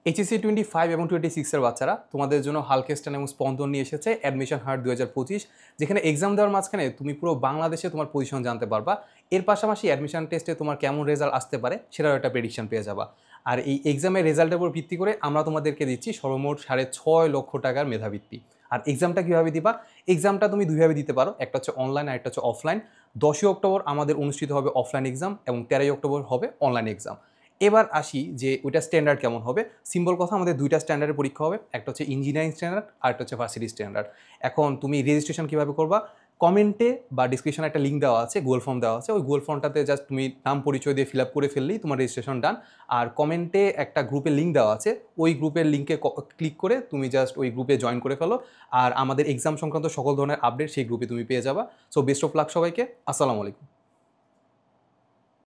HSC 25 এবং 26-এর বাচ্চারা তোমাদের জন্য হালকেস্টান এবং স্পন্দন নিয়ে এসেছে অ্যাডমিশন হার্ট 2025, যেখানে এক্সাম দেওয়ার মাঝখানে তুমি পুরো বাংলাদেশে তোমার পজিশন জানতে পারবা। এর পাশাপাশি অ্যাডমিশন টেস্টে তোমার কেমন রেজাল্ট আসতে পারে সেটারও একটা প্রেডিকশন পেয়ে যাবা। আর এই এক্সামের রেজাল্টের উপর ভিত্তি করে আমরা তোমাদেরকে দিচ্ছি সর্বমোট 6.5 লক্ষ টাকার মেধাবৃত্তি। আর এক্সামটা কীভাবে দিবা? এক্সামটা তুমি দুইভাবে দিতে পারো, একটা হচ্ছে অনলাইন আর একটা হচ্ছে অফলাইন। 10ই অক্টোবর আমাদের অনুষ্ঠিত হবে অফলাইন এক্সাম এবং 13ই অক্টোবর হবে অনলাইন এক্সাম। এবার আসি যে ওইটা স্ট্যান্ডার্ড কেমন হবে। সিম্পল কথা, আমাদের দুইটা স্ট্যান্ডার্ডের পরীক্ষা হবে, একটা হচ্ছে ইঞ্জিনিয়ারিং স্ট্যান্ডার্ড আর একটা হচ্ছে ভার্সিটি স্ট্যান্ডার্ড। এখন তুমি রেজিস্ট্রেশন কীভাবে করবা? কমেন্টে বা ডিসক্রিপশনে একটা লিঙ্ক দেওয়া আছে, গুগল ফর্ম দেওয়া আছে, ওই গুগল ফর্মটাতে জাস্ট তুমি নাম পরিচয় দিয়ে ফিল আপ করে ফেললেই তোমার রেজিস্ট্রেশন ডান। আর কমেন্টে একটা গ্রুপের লিঙ্ক দেওয়া আছে, ওই গ্রুপের লিঙ্কে ক্লিক করে তুমি জাস্ট ওই গ্রুপে জয়েন করে ফেলো। আর আমাদের এক্সাম সংক্রান্ত সকল ধরনের আপডেট সেই গ্রুপে তুমি পেয়ে যাবা। সো বেস্ট অফ লাক সবাইকে। আসসালামু আলাইকুম।